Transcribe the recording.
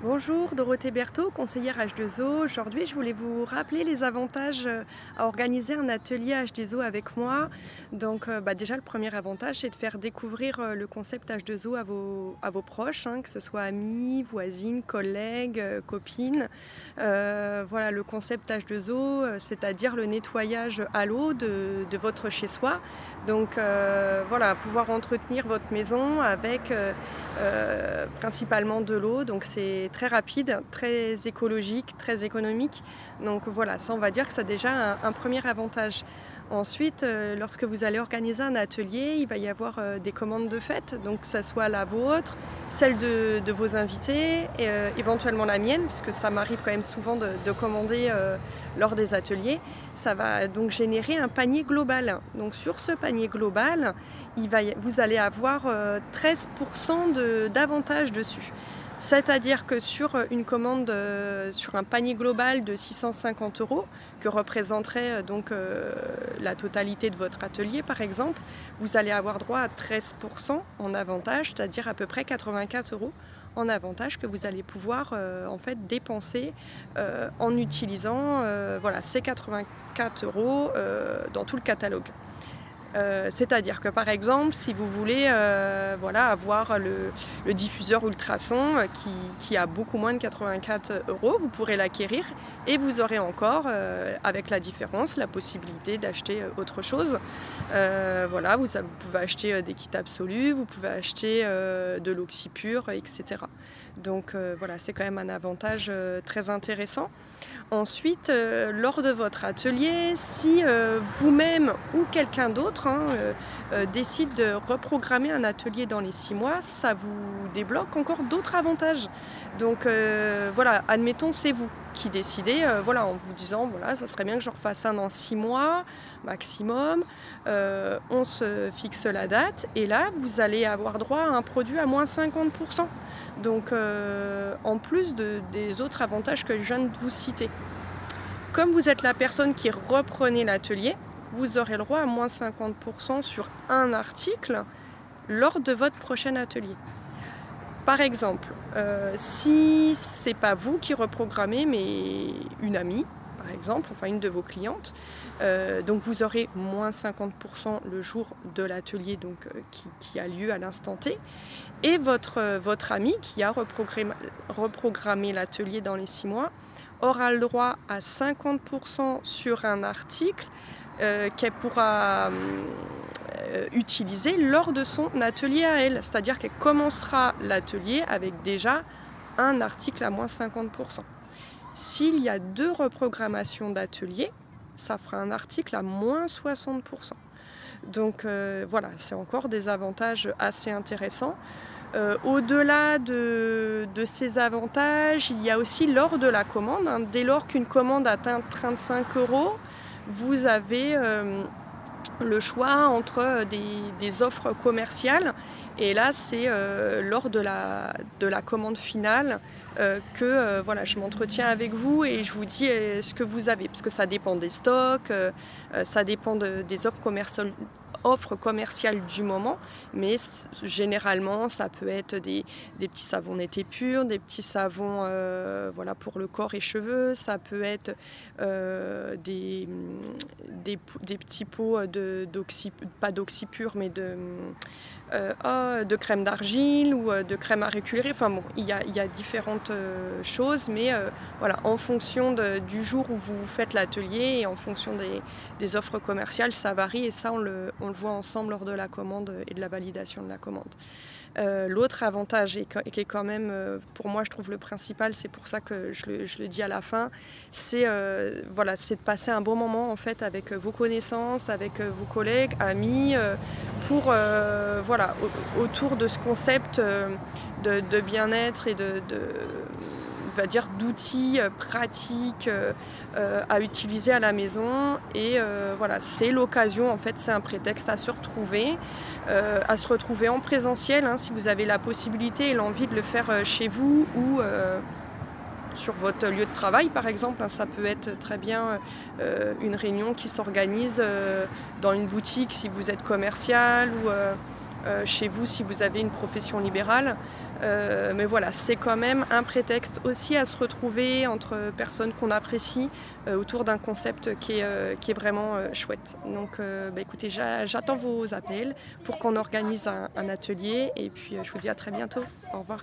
Bonjour, Dorothée Berthaud, conseillère H2O. Aujourd'hui, je voulais vous rappeler les avantages à organiser un atelier H2O avec moi. Donc, déjà, le premier avantage, c'est de faire découvrir le concept H2O à vos proches, hein, que ce soit amis, voisines, collègues, copines. Voilà, le concept H2O, c'est-à-dire le nettoyage à l'eau de votre chez-soi. Donc, voilà, pouvoir entretenir votre maison avec principalement de l'eau, donc c'est très rapide, très écologique, très économique. Donc voilà, ça on va dire que c'est déjà un premier avantage. Ensuite, lorsque vous allez organiser un atelier, il va y avoir des commandes de fête, donc que ce soit la vôtre, celle de vos invités, et éventuellement la mienne, puisque ça m'arrive quand même souvent de commander lors des ateliers. Ça va donc générer un panier global. Donc sur ce panier global, vous allez avoir 13% d'avantage dessus. C'est-à-dire que sur une commande, sur un panier global de 650 €, que représenterait la totalité de votre atelier par exemple, vous allez avoir droit à 13% en avantage, c'est-à-dire à peu près 84 € en avantage que vous allez pouvoir dépenser en utilisant ces 84 € dans tout le catalogue. C'est-à-dire que par exemple, si vous voulez avoir le diffuseur ultrason qui a beaucoup moins de 84 €, vous pourrez l'acquérir et vous aurez encore, avec la différence, la possibilité d'acheter autre chose. Vous pouvez acheter des kits absolus, vous pouvez acheter de l'oxypure, etc. Donc c'est quand même un avantage très intéressant. Ensuite, lors de votre atelier, si vous-même ou quelqu'un d'autre décide de reprogrammer un atelier dans les 6 mois, ça vous débloque encore d'autres avantages. Donc admettons c'est vous qui décidez en vous disant ça serait bien que je refasse un dans 6 mois maximum. On se fixe la date et là vous allez avoir droit à un produit à moins 50%. Donc en plus des autres avantages que je viens de vous citer. Comme vous êtes la personne qui reprenez l'atelier, vous aurez le droit à moins 50% sur un article lors de votre prochain atelier. Par exemple, si c'est pas vous qui reprogrammez, mais une amie, par exemple, enfin une de vos clientes, donc vous aurez moins 50% le jour de l'atelier qui a lieu à l'instant T, et votre amie qui a reprogrammé l'atelier dans les 6 mois aura le droit à 50% sur un article qu'elle pourra utiliser lors de son atelier à elle. C'est-à-dire qu'elle commencera l'atelier avec déjà un article à moins 50%. S'il y a 2 reprogrammations d'atelier, ça fera un article à moins 60%. Donc c'est encore des avantages assez intéressants. Au-delà de ces avantages, il y a aussi lors de la commande. Dès lors qu'une commande atteint 35 €, vous avez le choix entre des offres commerciales. Et là, c'est lors de la commande finale que je m'entretiens avec vous et je vous dis ce que vous avez. Parce que ça dépend des stocks, ça dépend des offres commerciales du moment, mais généralement ça peut être des petits savons Nété Pur, des petits savons pour le corps et cheveux, ça peut être des petits pots pas d'oxypure mais de crème d'argile ou de crème à réculérer. Enfin bon, il y a différentes choses, mais en fonction du jour où vous faites l'atelier et en fonction des offres commerciales, ça varie et ça on le voit ensemble lors de la commande et de la validation de la commande. L'autre avantage qui est quand même, pour moi je trouve le principal, c'est pour ça que je le dis à la fin, c'est de passer un bon moment en fait avec vos connaissances, avec vos collègues, amis, pour autour de ce concept de bien-être et d'outils pratiques à utiliser à la maison. Et c'est l'occasion, en fait, c'est un prétexte à se retrouver en présentiel, si vous avez la possibilité et l'envie de le faire chez vous ou sur votre lieu de travail par exemple. Ça peut être très bien une réunion qui s'organise dans une boutique si vous êtes commercial chez vous si vous avez une profession libérale. Mais voilà, c'est quand même un prétexte aussi à se retrouver entre personnes qu'on apprécie autour d'un concept qui est vraiment chouette. Donc écoutez, j'attends vos appels pour qu'on organise un atelier et puis je vous dis à très bientôt. Au revoir.